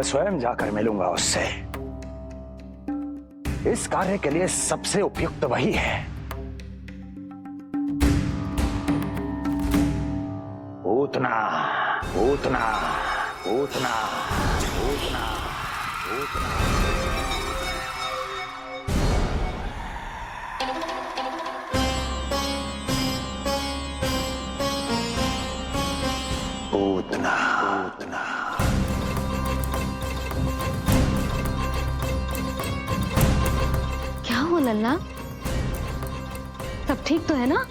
स्वयं जाकर मिलूंगा उससे। इस कार्य के लिए सबसे उपयुक्त वही है। पूतना, पूतना, पूतना, पूतना, पूतना। पूतना, पूतना। क्या हो लल्ला, सब ठीक तो है ना?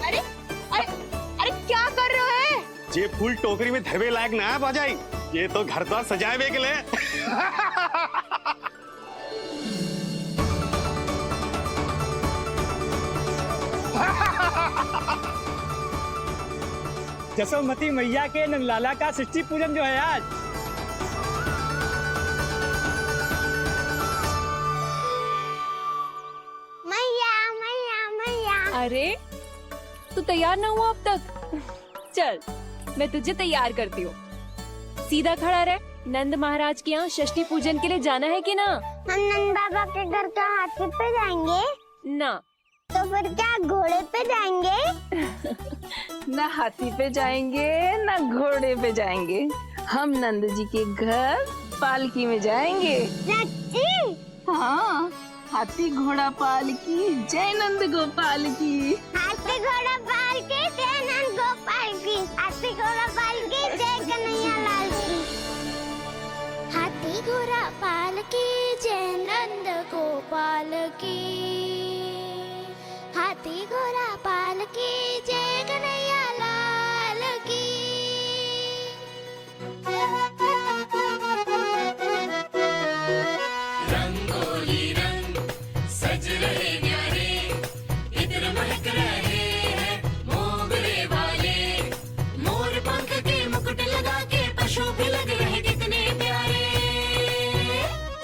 अरे अरे अरे क्या कर रहे हो है? ये फूल टोकरी में धरवे लायक ना है बाजाई, ये तो घर द्वार सजाए के लिए। जसोमती मैया के नंदलाला का षष्ठी पूजन जो है आज। मैया मैया मैया। अरे तू तैयार ना हुआ अब तक? चल मैं तुझे तैयार करती हूँ। सीधा खड़ा रह। नंद महाराज के यहाँ षष्ठी पूजन के लिए जाना है कि ना? हम नंद बाबा के घर का हाथी पे जाएंगे ना। तो फिर क्या घोड़े पे जाएंगे? ना हाथी पे जाएंगे ना घोड़े पे जाएंगे, हम नंद जी के घर पालकी में जाएंगे। सच्ची? हाँ, हाथी घोड़ा पालकी जय नंद गोपाल की। हाथी घोड़ा पाल के जय नंद गोपाल की। हाथी घोड़ा पाल के जय कन्हैया लाल की। हाथी घोड़ा पाल के जय नंद गोपाल की। हाथी घोड़ा पाल के जय कन्हैया लाल की। रंगोली रंग सज रहे न्यारे, इधर महक रहे हैं मोगरे वाले। मोर पंख के मुकुट लगा के पशु भी लग रहे कितने प्यारे।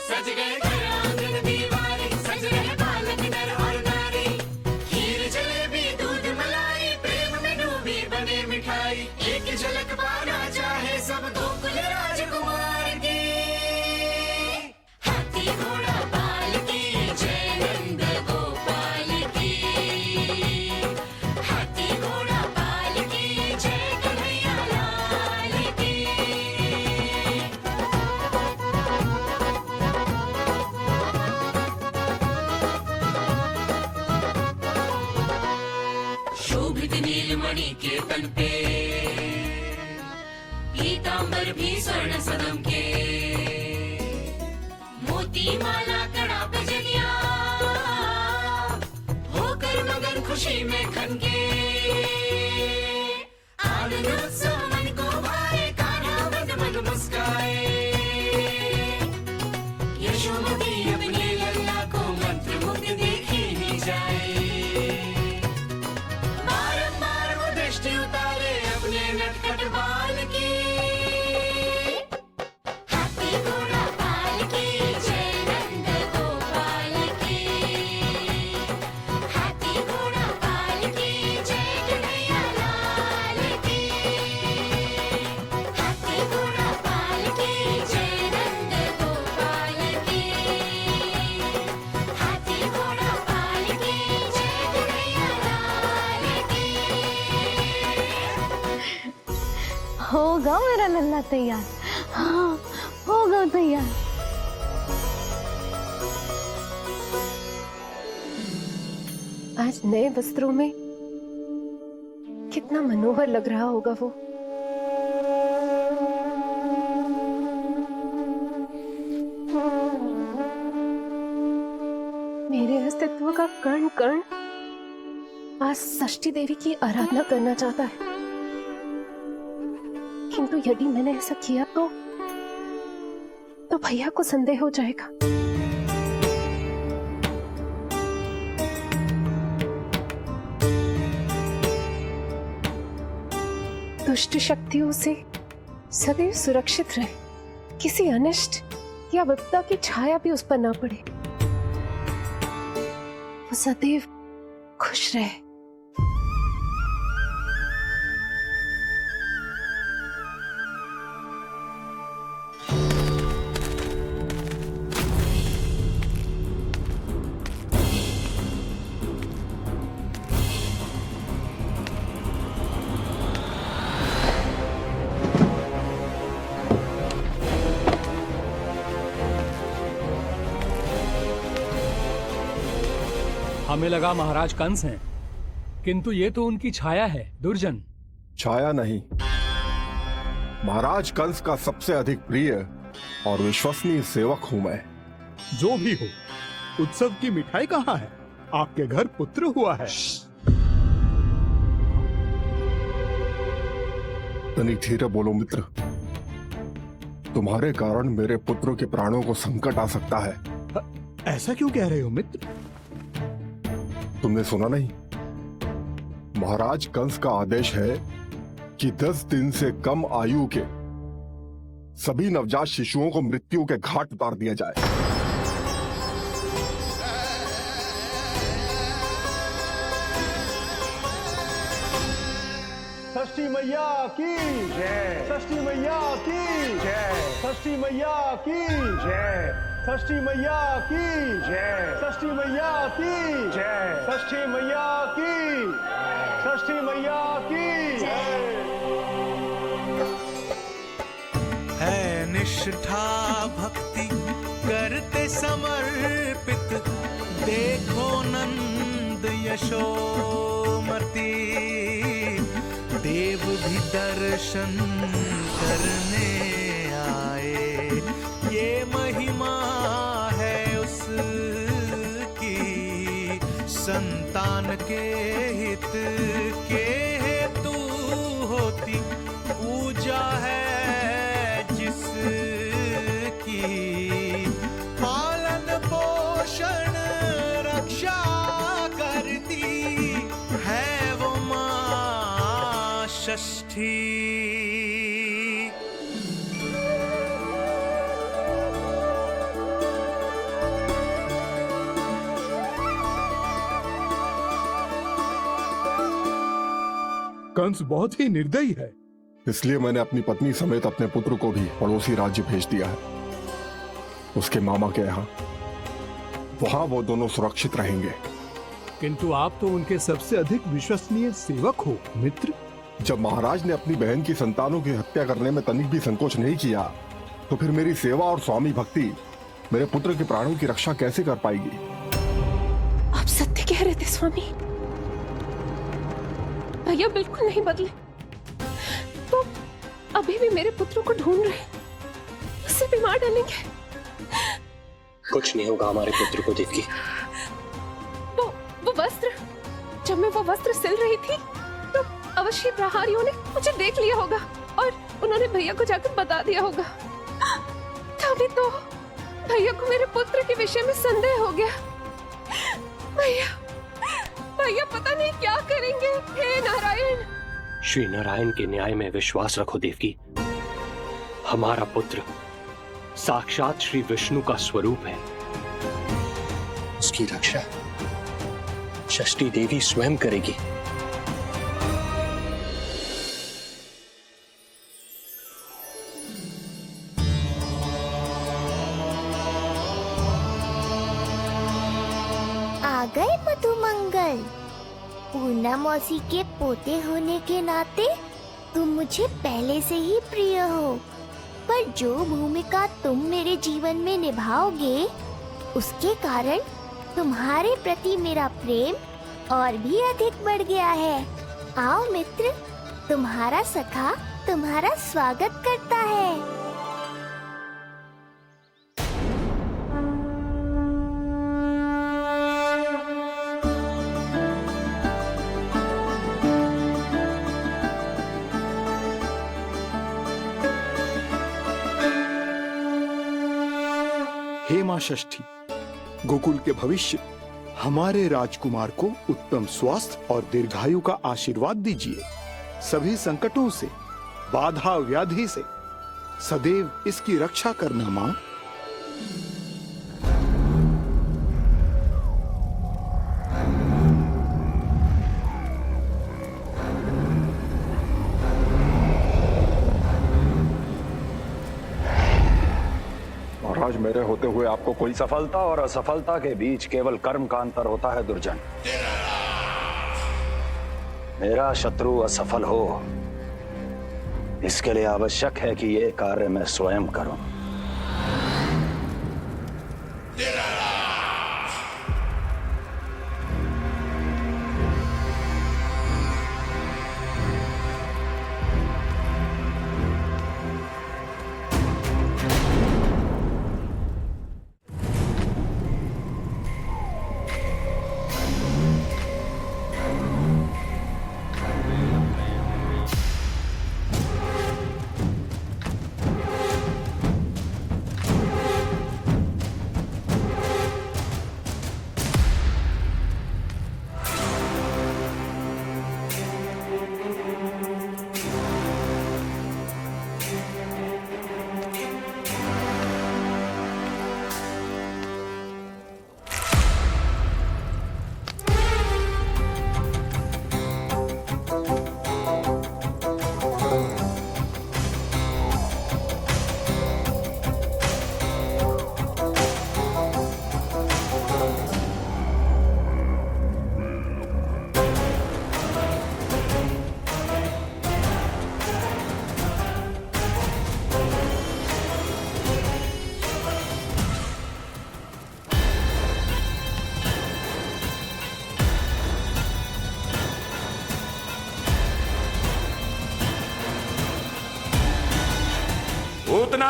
सज गए घर आंगन दीवारे, सज रहे बालक नर और नारी। खीर जलेबी दूध मलाई, प्रेम में डूबी बने मिठाई। एक झलक पाना चाहे सब गोकुल राजकुमार की। हाथी घोड़ा पाल की जय नंद गोपाल की। हाथी घोड़ा पाल की जय कन्हैया लाल की। शोभित नीलमणि के तन पे, पीतांबर भी स्वर्ण सदम के। मोती माला कड़ा बजनिया, होकर मगन खुशी में खनके। आनंद उत्सव मन को भाए, कान्हा मन मन मुस्काए। यशोमती अपने लल्ला को मंत्र मुग्ध देखी ही जाए। बारंबार वो दृष्टि उतारे अपने नटखट बाल की। हाथी घोड़ा पाल की जय नंद गोपाल की। हाथी घोड़ा पाल की जय कन्हैया लाल की। हाथी घोड़ा पाल की जय नंद गोपाल की। हाथी घोड़ा पाल की जय कन्हैया लाल की। होगा मेरा लल्ला तैयार। हाँ, होगा तैयार। आज नए वस्त्रों में कितना मनोहर लग रहा होगा वो। मेरे अस्तित्व का कण कण आज षष्ठी देवी की आराधना करना चाहता है, किंतु यदि मैंने ऐसा किया तो भैया को संदेह हो जाएगा। दुष्ट शक्तियों से सदैव सुरक्षित रहे, किसी अनिष्ट या विपदा की छाया भी उस पर ना पड़े, वो सदैव खुश रहे। हमें लगा महाराज कंस हैं, किंतु ये तो उनकी छाया है, दुर्जन। छाया नहीं, महाराज कंस का सबसे अधिक प्रिय और विश्वसनीय सेवक हूं मैं। जो भी हो, उत्सव की मिठाई कहाँ है? आपके घर पुत्र हुआ है। तनिक धीरे बोलो मित्र, तुम्हारे कारण मेरे पुत्र के प्राणों को संकट आ सकता है। ऐसा क्यों कह रहे हो मित्र? तुमने सुना नहीं? महाराज कंस का आदेश है कि 10 दिन से कम आयु के सभी नवजात शिशुओं को मृत्यु के घाट उतार दिया जाए। षष्ठी मैया की जय, षष्ठी मैया की जय, षष्ठी मैया की जय, षष्ठी मैया की जय, षष्ठी मैया की जय, षष्ठी मैया की, षष्ठी मैया की जय। है निष्ठा भक्ति करते समर्पित, देखो नंद यशोमती, देव भी दर्शन करने आए। ये महिमा है उसकी, संतान के हित के हेतु होती पूजा है जिसकी, पालन पोषण रक्षा करती है वो मां षष्ठी। कंस बहुत ही निर्दयी है, इसलिए मैंने अपनी पत्नी समेत अपने पुत्र को भी पड़ोसी राज्य भेज दिया है, उसके मामा के यहाँ। वहां वो दोनों सुरक्षित रहेंगे। किंतु आप तो उनके सबसे अधिक विश्वसनीय सेवक हो मित्र। जब महाराज ने अपनी बहन की संतानों की हत्या करने में तनिक भी संकोच नहीं किया, तो फिर मेरी सेवा और स्वामी भक्ति मेरे पुत्र के प्राणों की रक्षा कैसे कर पाएगी? आप सत्य कह रहे थे स्वामी, भैया बिल्कुल नहीं बदले। तो अभी भी मेरे पुत्र को ढूंढ रहे, उसे भी मार डालेंगे। कुछ नहीं होगा हमारे पुत्र को देवकी। वो वस्त्र, जब मैं वो वस्त्र सिल रही थी तो अवश्य प्रहारियों ने मुझे देख लिया होगा और उन्होंने भैया को जाकर बता दिया होगा। तभी तो भैया को मेरे पुत्र के विषय में संदेह हो गया। भैया पता नहीं क्या करेंगे। हे नारायण। श्री नारायण के न्याय में विश्वास रखो देवकी। हमारा पुत्र साक्षात श्री विष्णु का स्वरूप है। उसकी रक्षा षष्ठी देवी स्वयं करेगी। आ गए मधुमंगल। पूर्णा मौसी के पोते होने के नाते तुम मुझे पहले से ही प्रिय हो, पर जो भूमिका तुम मेरे जीवन में निभाओगे उसके कारण तुम्हारे प्रति मेरा प्रेम और भी अधिक बढ़ गया है। आओ मित्र, तुम्हारा सखा तुम्हारा स्वागत करता है। हे मां षष्ठी, गोकुल के भविष्य हमारे राजकुमार को उत्तम स्वास्थ्य और दीर्घायु का आशीर्वाद दीजिए। सभी संकटों से, बाधा व्याधि से सदैव इसकी रक्षा करना माँ। महाराज, मेरे होते हुए आपको कोई सफलता और असफलता के बीच केवल कर्म का अंतर होता है दुर्जन। मेरा शत्रु असफल हो, इसके लिए आवश्यक है कि ये कार्य मैं स्वयं करूं। पूतना,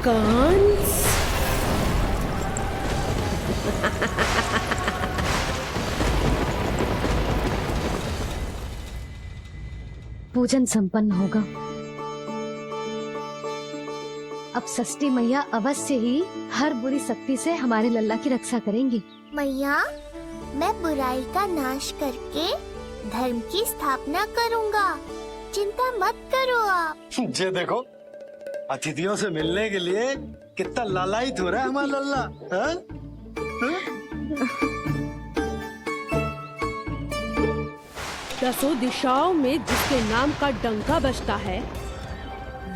कंस। पूजन संपन्न होगा। अब षष्ठी मैया अवश्य ही हर बुरी शक्ति से हमारे लल्ला की रक्षा करेंगी। मैया, मैं बुराई का नाश करके धर्म की स्थापना करूंगा, चिंता मत करो आप। ये देखो, अतिथियों से मिलने के लिए कितना लालायित हो रहा है हमारा लल्ला। हाँ? दसों दिशाओं में जिसके नाम का डंका बजता है,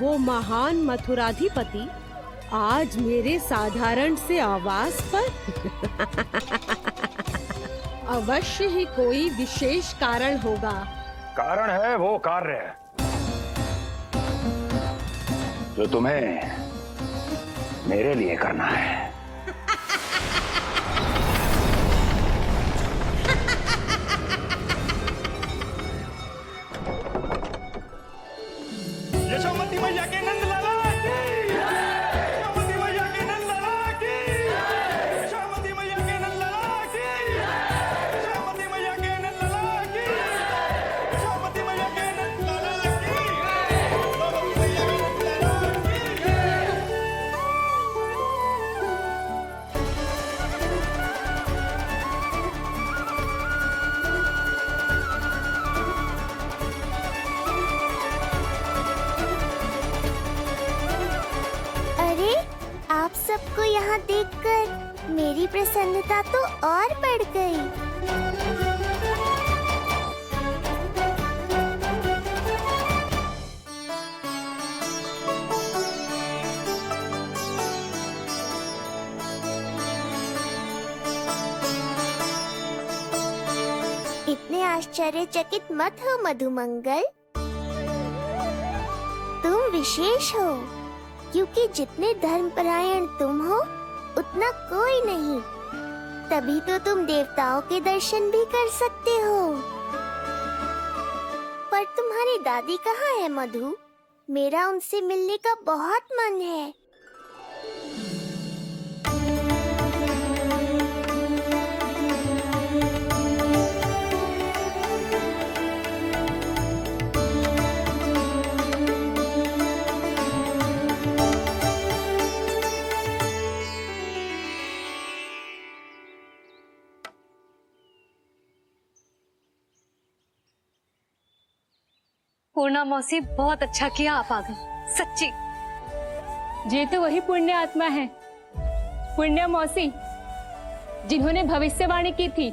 वो महान मथुराधिपति आज मेरे साधारण से आवास पर अवश्य ही कोई विशेष कारण होगा। कारण है वो कार्य जो तुम्हें मेरे लिए करना है। यशोमती मैया के नंद लाला की, यशोमती मैया के नंद लाला की, यशोमती मैया के नंद लाला की, यशोमती मैया के नंद लाला की, यशोमती मैया के नंद लाला की, यशोमती मैया के नंद लाला की। अरे, आप सबको यहाँ देखकर मेरी प्रसन्नता तो और बढ़ गई। इतने आश्चर्यचकित मत हो मधुमंगल, तुम विशेष हो, क्योंकि जितने धर्मपरायण तुम हो उतना कोई नहीं। तभी तो तुम देवताओं के दर्शन भी कर सकते हो। पर तुम्हारी दादी कहाँ है मधु? मेरा उनसे मिलने का बहुत मन है। पूर्णा मौसी, बहुत अच्छा किया आप आ गए, सच्ची। ये तो वही पुण्य आत्मा है, पुण्य मौसी, जिन्होंने भविष्यवाणी की थी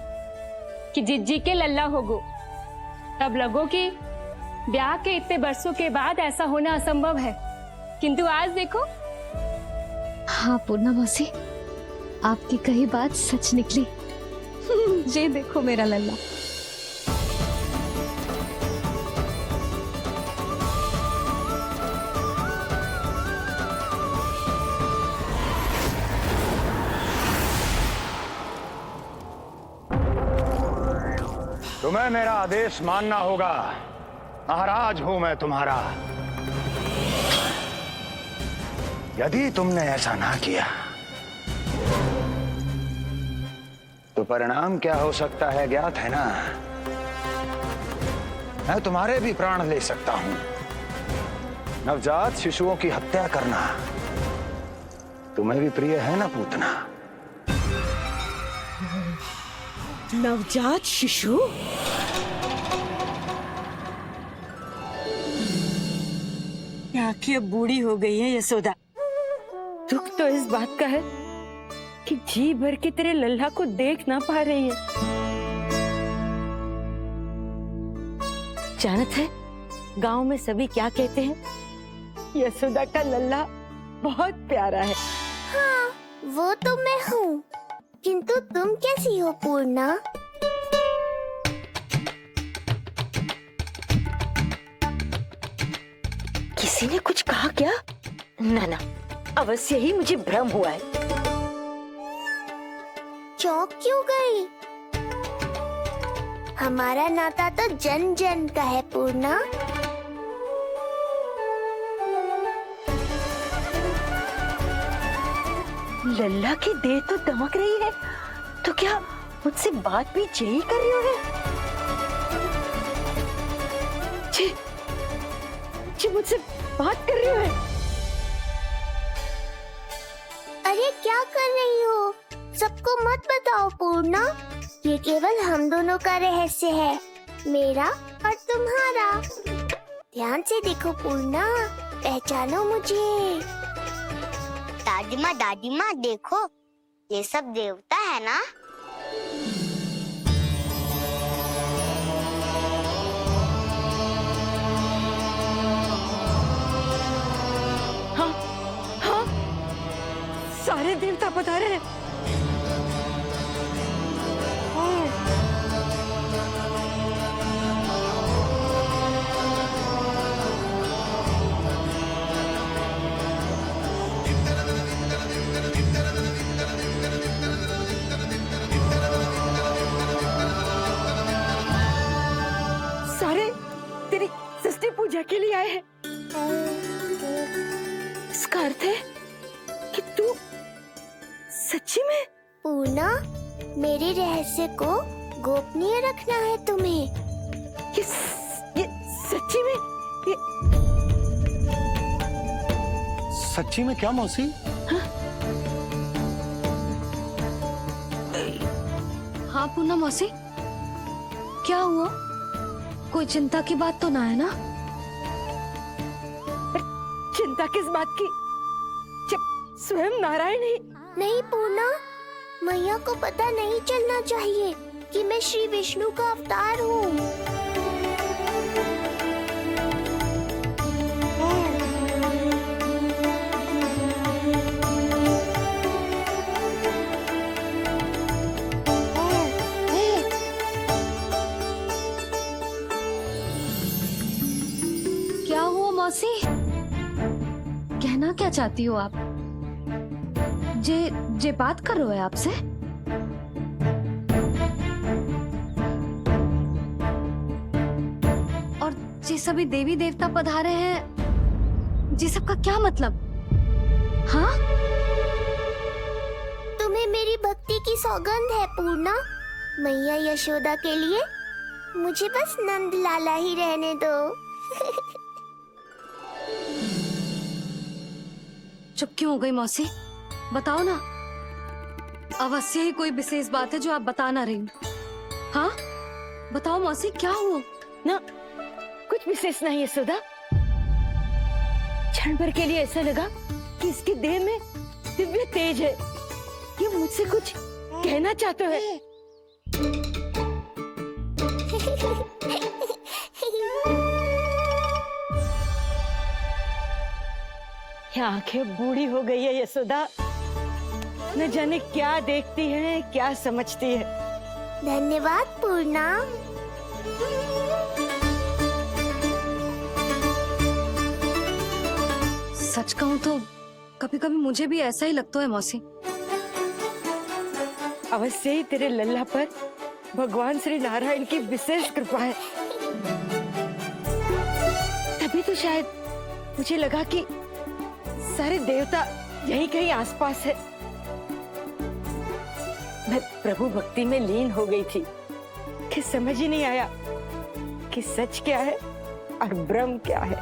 कि जिज्जी के लल्ला होगो। तब लगो कि ब्याह के इतने बरसों के बाद ऐसा होना असंभव है, किंतु आज देखो। हाँ पूर्णा मौसी, आपकी कही बात सच निकली। ये देखो मेरा लल्ला। तुम्हें मेरा आदेश मानना होगा। महाराज हूं मैं तुम्हारा। यदि तुमने ऐसा ना किया तो परिणाम क्या हो सकता है ज्ञात है ना। मैं तुम्हारे भी प्राण ले सकता हूं। नवजात शिशुओं की हत्या करना तुम्हें भी प्रिय है ना पूतना। नवजात शिशु? आंखें बूढ़ी हो गई है यशोदा। दुख तो इस बात का है कि जी भर के तेरे लल्ला को देख ना पा रही है। जानत है गांव में सभी क्या कहते हैं? यशोदा का लल्ला बहुत प्यारा है। हाँ, वो तो मैं हूँ, किंतु तुम कैसी हो पूर्णा? किसी ने कुछ कहा क्या? ना ना, अवश्य ही मुझे भ्रम हुआ है। चौंक क्यों गई? हमारा नाता तो जन जन का है पूर्णा। लल्ला की देह तो दमक रही है, तो क्या मुझसे बात भी यही कर रही हो? जी, जी मुझसे बात कर रही हो? अरे क्या कर रही हो? सबको मत बताओ पूर्णा, ये केवल हम दोनों का रहस्य है, मेरा और तुम्हारा। ध्यान से देखो पूर्णा, पहचानो मुझे। दादी माँ देखो, ये सब देवता है ना। हाँ, हाँ, सारे देवता पधारे हैं। सारे तेरी षष्ठी पूजा के लिए आए हैं। इसका अर्थ है कि तू सच्ची में? पूर्णा, मेरे रहस्य को गोपनीय रखना है तुम्हें। ये सच्ची में? सच्ची में क्या मौसी? हाँ पूर्णा मौसी, क्या हुआ? कोई चिंता की बात तो ना है ना? चिंता किस बात की, जब स्वयं नारायण ही। नहीं पूर्णा, मैया को पता नहीं चलना चाहिए कि मैं श्री विष्णु का अवतार हूँ। क्या हुआ मौसी? कहना क्या चाहती हो आप? जे बात कर रहे हो आपसे? और जे सभी देवी देवता पधारे हैं, जी सबका क्या मतलब? हाँ? तुम्हें मेरी भक्ति की सौगंध है पूर्णा। मैया यशोदा के लिए मुझे बस नंद लाला ही रहने दो। चुप क्यों हो गई मौसी? बताओ ना, अवश्य ही कोई विशेष बात है जो आप बता ना रही। हाँ बताओ मौसी, क्या हुआ? ना कुछ विशेष नहीं यशोदा। क्षण भर के लिए ऐसा लगा कि इसके देह में दिव्य तेज है। ये मुझसे कुछ कहना चाहते हैं। ये आंखें बूढ़ी हो गई है यशोदा। न जाने क्या देखती है, क्या समझती है। धन्यवाद पूर्णा। सच कहूँ तो कभी कभी मुझे भी ऐसा ही लगता है मौसी। अवश्य ही तेरे लल्ला पर भगवान श्री नारायण की विशेष कृपा है। तभी तो शायद मुझे लगा कि सारे देवता यहीं कहीं आसपास है। मैं प्रभु भक्ति में लीन हो गई थी कि समझ ही नहीं आया कि सच क्या है और भ्रम क्या है।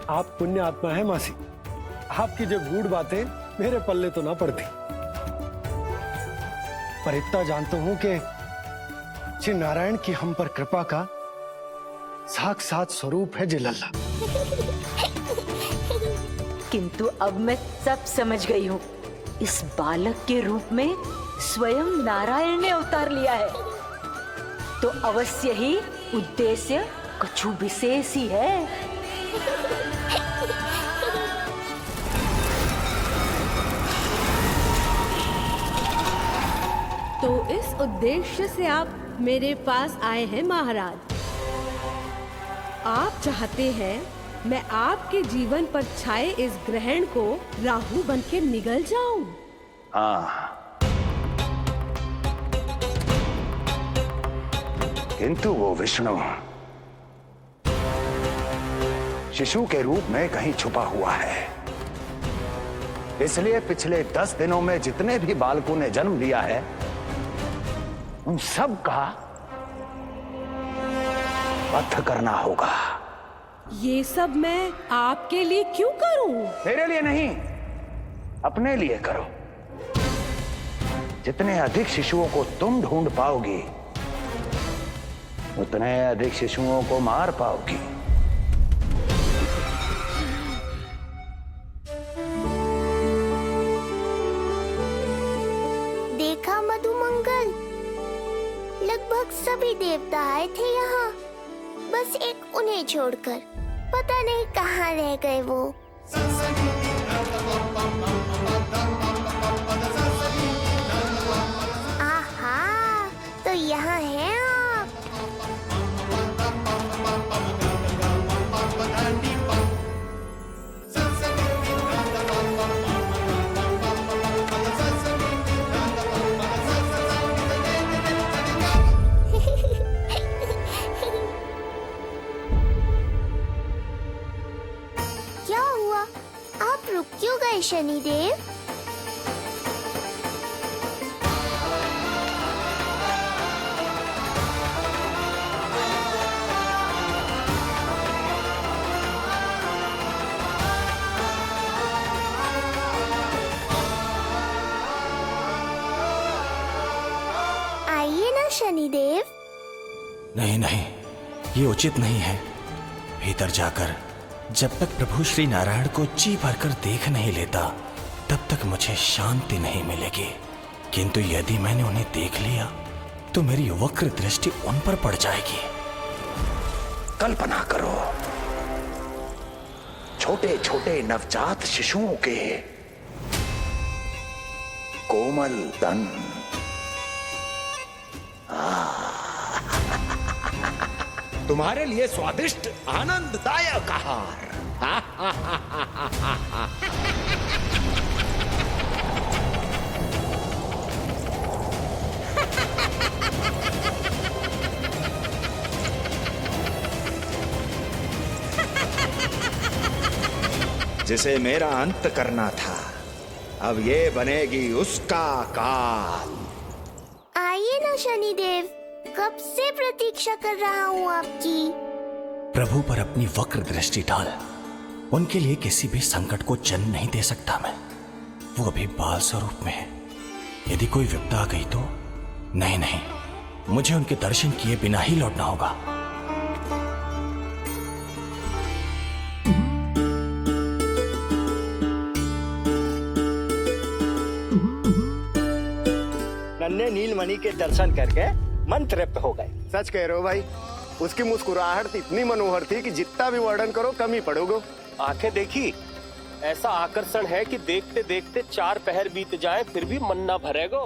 आप पुण्य आत्मा है मासी। आपकी जो गूढ़ बातें मेरे पल्ले तो ना पड़ती, पर इतना जानता हूं कि श्री नारायण की हम पर कृपा का साक्षात स्वरूप है जी लल्ला। किंतु अब मैं सब समझ गई हूँ। इस बालक के रूप में स्वयं नारायण ने अवतार लिया है, तो अवश्य ही उद्देश्य कुछ विशेष ही है। तो इस उद्देश्य से आप मेरे पास आए हैं महाराज। आप चाहते हैं मैं आपके जीवन पर छाए इस ग्रहण को राहु बनके निगल जाऊं? हाँ, किंतु वो विष्णु शिशु के रूप में कहीं छुपा हुआ है। इसलिए पिछले 10 दिनों में जितने भी बालकों ने जन्म लिया है, उन सब का वध करना होगा। ये सब मैं आपके लिए क्यों करूं? तेरे लिए नहीं, अपने लिए करो। जितने अधिक शिशुओं को तुम ढूंढ पाओगी, उतने अधिक शिशुओं को मार पाओगी। देखा मधुमंगल, लगभग सभी देवता आए थे यहाँ, बस एक उन्हें छोड़कर। पता नहीं कहाँ रह गए वो। आहा, तो यहाँ हैं आप। क्या हुआ? आप रुक क्यों गए शनिदेव? आइए ना शनिदेव। नहीं नहीं, ये उचित नहीं है। भीतर जाकर जब तक प्रभु श्री नारायण को जी भरकर देख नहीं लेता, तब तक मुझे शांति नहीं मिलेगी। किंतु यदि मैंने उन्हें देख लिया तो मेरी वक्र दृष्टि उन पर पड़ जाएगी। कल्पना करो, छोटे छोटे नवजात शिशुओं के कोमल तन, तुम्हारे लिए स्वादिष्ट आनंददायक आहार। जिसे मेरा अंत करना था, अब ये बनेगी उसका काल। आइए ना शनिदेव, कब से प्रतीक्षा कर रहा हूँ आपकी। प्रभु पर अपनी वक्र दृष्टि डाल। उनके लिए किसी भी संकट को जन्म नहीं दे सकता मैं। वो अभी बाल स्वरूप में है। यदि कोई विपदा आ गई तो नहीं नहीं, मुझे उनके दर्शन किए बिना ही लौटना होगा। नन्हे नीलमणि के दर्शन करके मन तृप्त हो गए। सच कह रहे हो भाई, उसकी मुस्कुराहट इतनी मनोहर थी कि जितना भी वर्णन करो कम ही पड़ोगे। आंखें देखी, ऐसा आकर्षण है कि देखते देखते 4 पहर बीत जाए फिर भी मन ना भरेगो।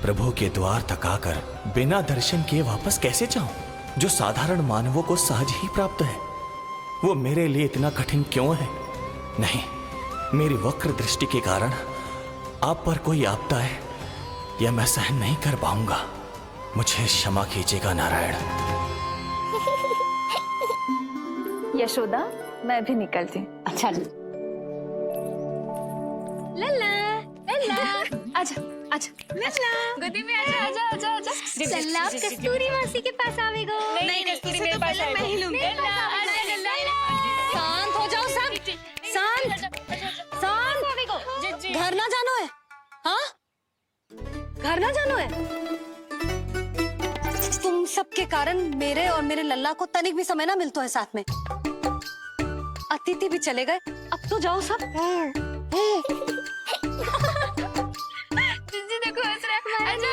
प्रभु के द्वार तक आकर बिना दर्शन किए वापस कैसे जाऊं? जो साधारण मानवों को सहज ही प्राप्त है, वो मेरे लिए इतना कठिन क्यों है? नहीं, मेरी वक्र दृष्टि के कारण आप पर कोई आपदा है या मैं सहन नहीं कर पाऊंगा। मुझे क्षमा कीजिएगा नारायण। यशोदा, मैं भी निकलती हूँ। अच्छा जी। लल्ला, लल्ला, आजा, आजा, लल्ला, गोदी में आजा, आजा, आजा, आजा। लल्ला, कस्तूरी मासी के पास आवेगो। नहीं, कस्तूरी मेरे पास आएगा। मैं ही लूंगी। लल्ला, आजा, लल्ला। शांत हो जाओ सब, शांत, शांत। घर ना जानो है? हाँ, घर ना जानो है? तुम सबके कारण मेरे और मेरे लल्ला को तनिक भी समय ना मिलता है साथ में। अतिथि भी चले गए, अब तो जाओ सब। जिज्जी देखो हंस रहा है। आजा,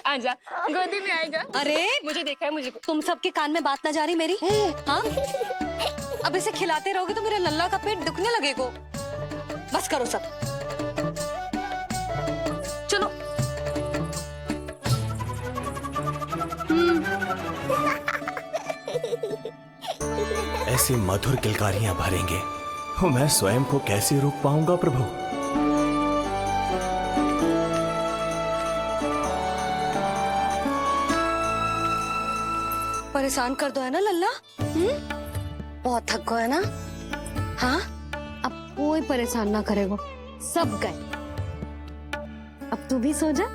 आजा, गोदी में आएगा। अरे मुझे देखा है, मुझे। तुम सबके कान में बात ना जा रही मेरी? हाँ, अब इसे खिलाते रहोगे तो मेरे लल्ला का पेट दुखने लगेगा। बस करो सब, चलो। ऐसी मधुर किलकारियां भरेंगे तो मैं स्वयं को कैसे रोक पाऊंगा प्रभु? परेशान कर दो है ना लल्ला? बहुत थक गए ना? हाँ, अब कोई परेशान ना करेगा, सब गए। अब तू भी सो जा।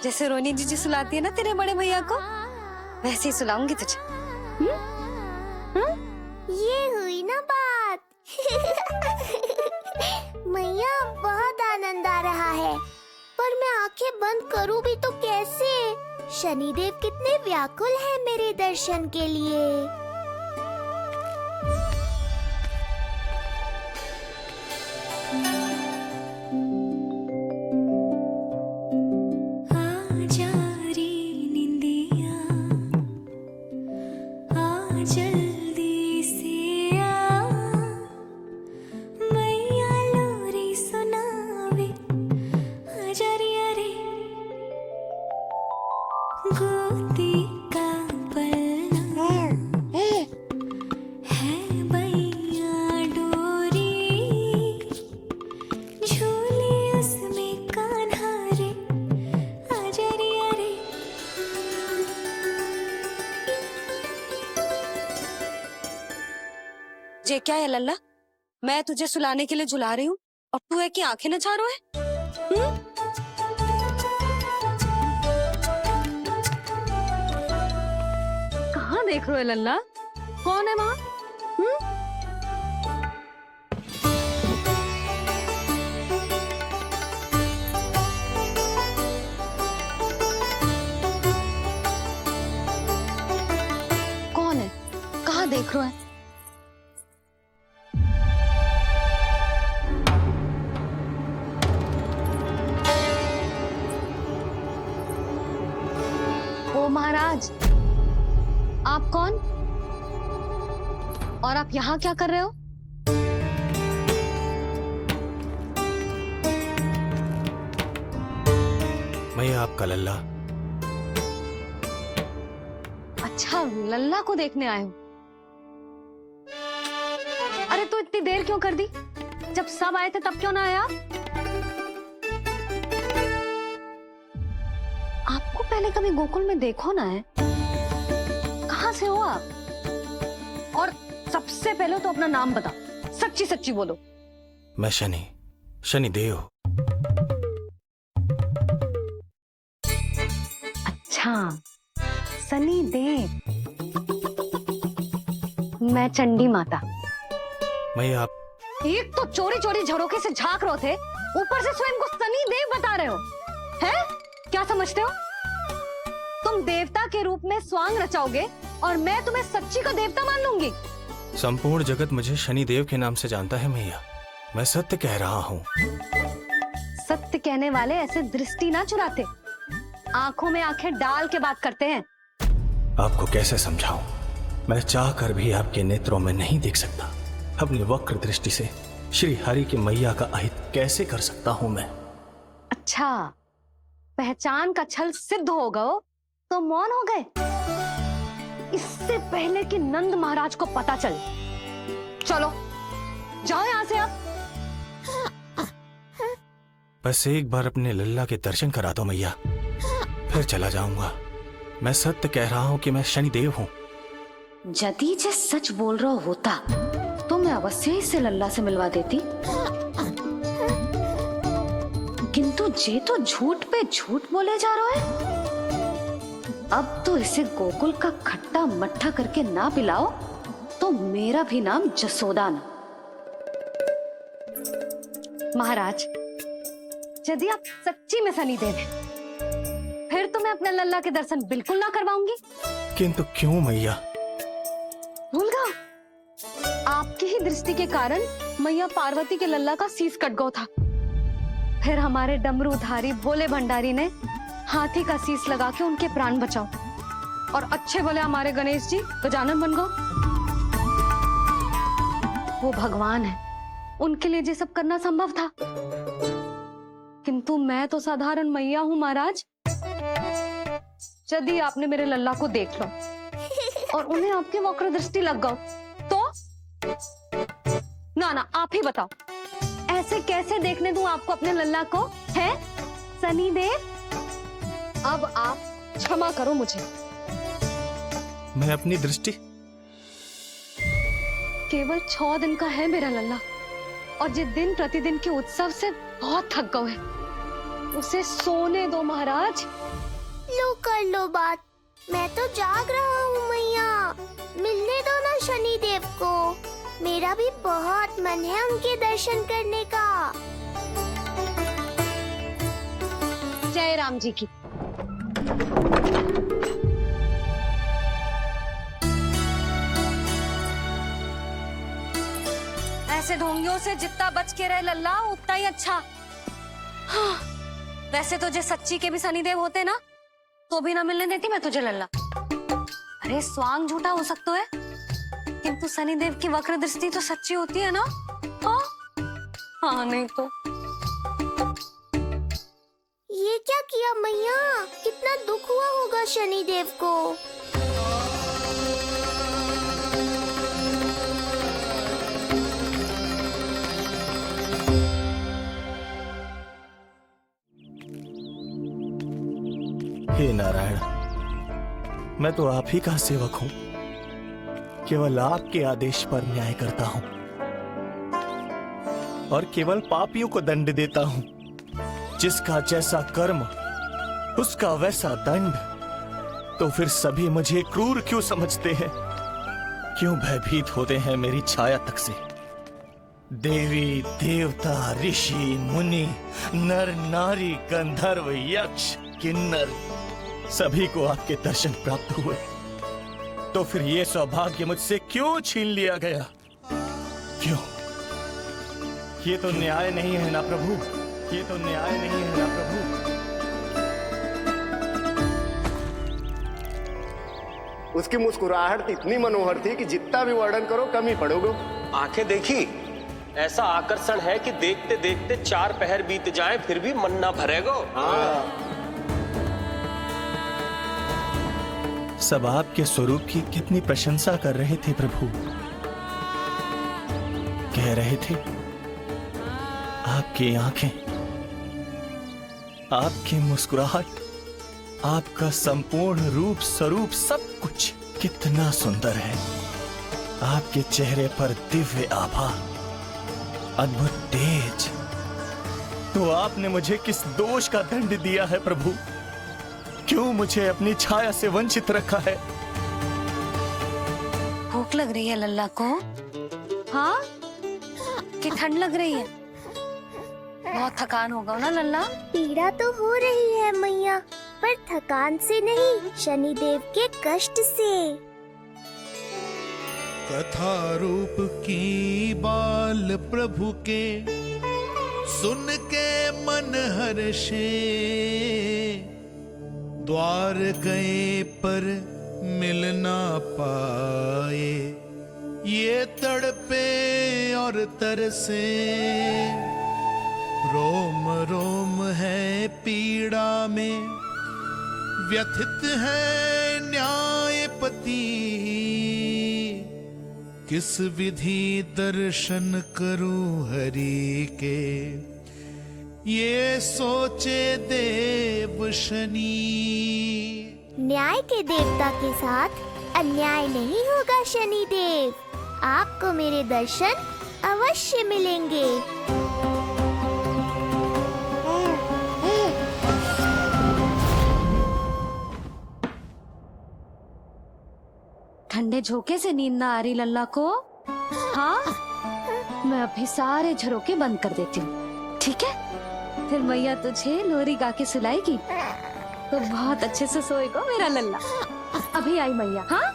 जैसे रोनी जीजी सुलाती है ना तेरे बड़े भैया को, वैसे ही सुलाऊंगी तुझे। ये हुई ना बात। मैया, बहुत आनंद आ रहा है, पर मैं आंखें बंद करूं भी तो कैसे? शनिदेव कितने व्याकुल हैं मेरे दर्शन के लिए। ये क्या है लल्ला? मैं तुझे सुलाने के लिए झुला रही हूँ और तू है कि आंखें नचा रहा है? कहाँ देख रहे हो लल्ला? कौन है वहाँ? कौन है? कहाँ देख रहे हो? ओ महाराज, आप कौन? और आप यहाँ क्या कर रहे हो? मैं आपका लल्ला। अच्छा, लल्ला को देखने आए हो? अरे तो इतनी देर क्यों कर दी? जब सब आए थे तब क्यों ना आए आप? आपको पहले कभी गोकुल में देखो ना है? कहाँ से हो आप? और सबसे पहले तो अपना नाम बता, सच्ची सच्ची बोलो। मैं शनिदेव। अच्छा, सनी देव। मैं चंडी माता। मैं आप एक तो चोरी चोरी झरोखे से झांक रहे थे, ऊपर से स्वयं को सनी देव बता रहे हो। है? क्या समझते हो? तुम देवता के रूप में स्वांग रचाओगे और मैं तुम्हें सच्ची का देवता मान लूंगी? संपूर्ण जगत मुझे शनिदेव के नाम से जानता है मैया। मैं सत्य कह रहा हूँ। सत्य कहने वाले ऐसे दृष्टि ना चुराते, आंखों में आंखें डाल के बात करते हैं। आपको कैसे समझाऊं? मैं चाह कर भी आपके नेत्रों में नहीं देख सकता। अपनी वक्र दृष्टि से श्री हरि की मैया का अहित कैसे कर सकता हूं मैं? अच्छा, पहचान का छल सिद्ध हो गया तो मौन हो गए? इससे पहले कि नंद महाराज को पता चले। चलो जाओ यहां से आप। बस एक बार अपने लल्ला के दर्शन करा दो मैया, फिर चला जाऊंगा। मैं सत्य कह रहा हूं कि मैं शनिदेव हूं। यदि जे सच बोल रहा होता तो मैं अवश्य इसे लल्ला से मिलवा देती, किंतु जे तो झूठ पे झूठ बोले जा रहा है। अब तो इसे गोकुल का खट्टा मट्ठा करके ना पिलाओ तो मेरा भी नाम जसोदा ना। महाराज, यदि आप सच्ची में शनिदेव हैं, फिर तो मैं अपने लल्ला के दर्शन बिल्कुल ना करवाऊंगी। किंतु क्यों मैया? भूल गया, आपकी ही दृष्टि के कारण मैया पार्वती के लल्ला का शीश कट गया था। फिर हमारे डमरूधारी भोले भंडारी ने हाथी का शीश लगा के उनके प्राण बचाओ, और अच्छे भले हमारे गणेश जी गजानन बन गए। वो भगवान है, उनके लिए ये सब करना संभव था, किंतु मैं तो साधारण मैया हूँ महाराज। यदि आपने मेरे लल्ला को देख लो और उन्हें आपकी वक्र दृष्टि लग गई तो? ना आप ही बताओ, ऐसे कैसे देखने दूं आपको अपने लल्ला को? है शनिदेव, अब आप क्षमा करो मुझे। मैं अपनी दृष्टि? केवल 6 दिन का है मेरा लल्ला, और जिस दिन प्रतिदिन के उत्सव से बहुत थक गए हैं, उसे सोने दो महाराज। लो कर लो बात, मैं तो जाग रहा हूँ मैया। मिलने दो ना शनिदेव को, मेरा भी बहुत मन है उनके दर्शन करने का। जय राम जी की। ऐसे ढोंगियों से जितना बच के रहे लल्ला उतना ही अच्छा। हाँ, वैसे तो जे सच्ची के भी शनिदेव होते ना तो भी ना मिलने देती मैं तुझे लल्ला। अरे स्वांग झूठा हो सकता है, किंतु शनिदेव की वक्र दृष्टि तो सच्ची होती है ना? हाँ, हाँ नहीं तो। ये क्या किया मैया? कितना दुख हुआ होगा शनिदेव को। हे नारायण, मैं तो आप ही का सेवक हूं, केवल आपके आदेश पर न्याय करता हूं और केवल पापियों को दंड देता हूं। जिसका जैसा कर्म उसका वैसा दंड। तो फिर सभी मुझे क्रूर क्यों समझते हैं? क्यों भयभीत होते हैं मेरी छाया तक से? देवी देवता ऋषि मुनि नर नारी गंधर्व यक्ष किन्नर सभी को आपके दर्शन प्राप्त हुए, तो फिर ये सौभाग्य मुझसे क्यों छीन लिया गया? क्यों? ये तो न्याय नहीं है ना प्रभु, ये तो न्याय नहीं है ना प्रभु। उसकी मुस्कुराहट इतनी मनोहर थी कि जितना भी वर्णन करो कम ही पड़ोगे। आंखें देखी, ऐसा आकर्षण है कि देखते देखते 4 पहर बीत जाए फिर भी मन ना भरेगा। सब आपके स्वरूप की कितनी प्रशंसा कर रहे थे प्रभु। कह रहे थे आपकी आंखें, आपकी मुस्कुराहट, आपका संपूर्ण रूप स्वरूप सब कुछ कितना सुंदर है। आपके चेहरे पर दिव्य आभा, अद्भुत तेज। तो आपने मुझे किस दोष का दंड दिया है प्रभु? क्यों मुझे अपनी छाया से वंचित रखा है? भूख लग रही है लल्ला को? हाँ, कि ठंड लग रही है? बहुत थकान होगा ना लल्ला? पीड़ा तो हो रही है मैया, पर थकान से नहीं, शनिदेव के कष्ट से। कथा रूप की बाल प्रभु के सुन के मन हर्षे, द्वार गए पर मिल ना पाए, ये तड़पे और तरसे, रोम रोम है पीड़ा में, व्यथित है न्यायपति, किस विधि दर्शन करूं हरि के, ये सोचे देव शनि। न्याय के देवता के साथ अन्याय नहीं होगा शनिदेव, आपको मेरे दर्शन अवश्य मिलेंगे। ठंडे झोंके से नींद ना आ रही लल्ला को? हाँ, मैं अभी सारे झरोके बंद कर देती हूँ, ठीक है? फिर मैया तुझे लोरी गा के सुलाएगी तो बहुत अच्छे से सोएगा मेरा लल्ला। अभी आई मैया। हाँ,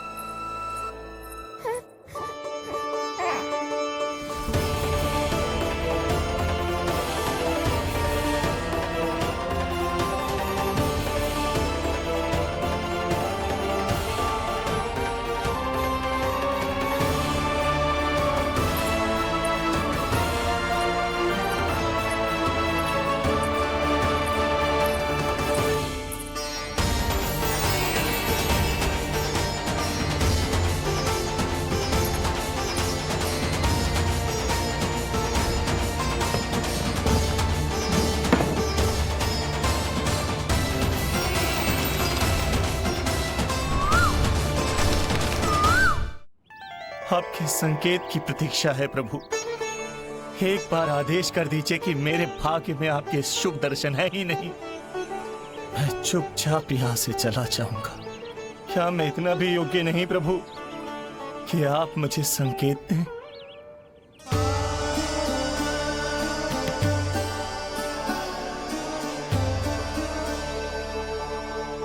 आपके संकेत की प्रतीक्षा है प्रभु। एक बार आदेश कर दीजिए कि मेरे भाग्य में आपके शुभ दर्शन है ही नहीं, मैं चुपचाप यहाँ से चला जाऊंगा। क्या मैं इतना भी योग्य नहीं प्रभु कि आप मुझे संकेत दें?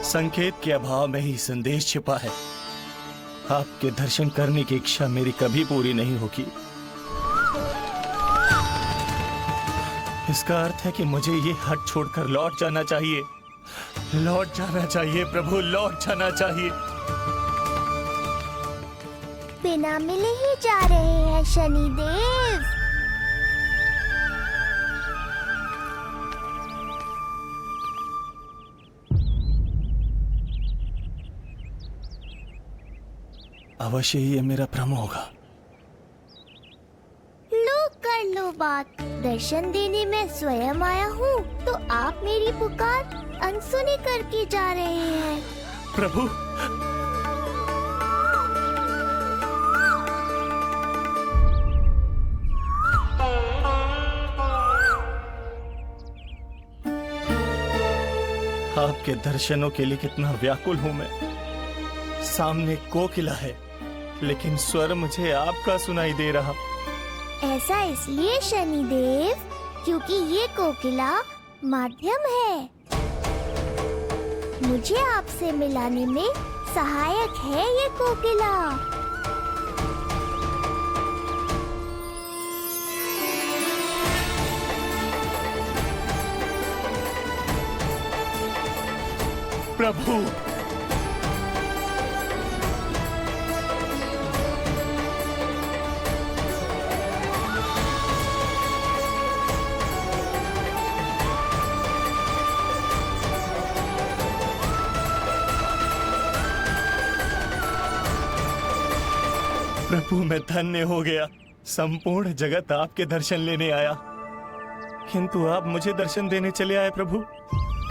संकेत के अभाव में ही संदेश छिपा है। आपके दर्शन करने की इच्छा मेरी कभी पूरी नहीं होगी। इसका अर्थ है कि मुझे ये हट छोड़कर लौट जाना चाहिए। लौट जाना चाहिए प्रभु, लौट जाना चाहिए। बिना मिले ही जा रहे हैं शनिदेव। अवश्य ही ये मेरा भ्रम होगा। लो कर लो बात, दर्शन देने मैं स्वयं आया हूँ तो आप मेरी पुकार अनसुनी करके जा रहे हैं। प्रभु, आपके दर्शनों के लिए कितना व्याकुल हूँ मैं। सामने कोकिला है लेकिन स्वर मुझे आपका सुनाई दे रहा। ऐसा इसलिए शनिदेव क्योंकि ये कोकिला माध्यम है, मुझे आपसे मिलाने में सहायक है ये कोकिला। प्रभु, प्रभु मैं धन्य हो गया। संपूर्ण जगत आपके दर्शन लेने आया, किंतु आप मुझे दर्शन देने चले आए प्रभु।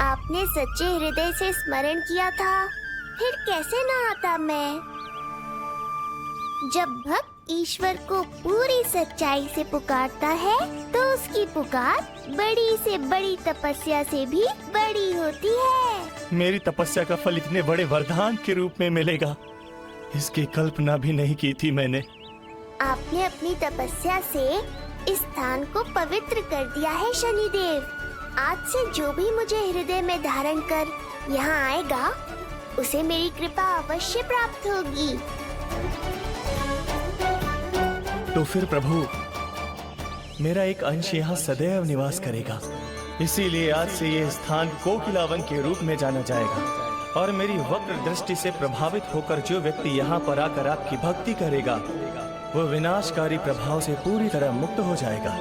आपने सच्चे हृदय से स्मरण किया था, फिर कैसे न आता मैं। जब भक्त ईश्वर को पूरी सच्चाई से पुकारता है तो उसकी पुकार बड़ी से बड़ी तपस्या से भी बड़ी होती है। मेरी तपस्या का फल इतने बड़े वरदान के रूप में मिलेगा, इसकी कल्पना भी नहीं की थी मैंने। आपने अपनी तपस्या से इस स्थान को पवित्र कर दिया है शनिदेव। आज से जो भी मुझे हृदय में धारण कर यहाँ आएगा उसे मेरी कृपा अवश्य प्राप्त होगी। तो फिर प्रभु, मेरा एक अंश यहाँ सदैव निवास करेगा। इसीलिए आज से ये स्थान कोकिलावन के रूप में जाना जाएगा और मेरी वक्र दृष्टि से प्रभावित होकर जो व्यक्ति यहाँ पर आकर आपकी भक्ति करेगा वो विनाशकारी प्रभाव से पूरी तरह मुक्त हो जाएगा।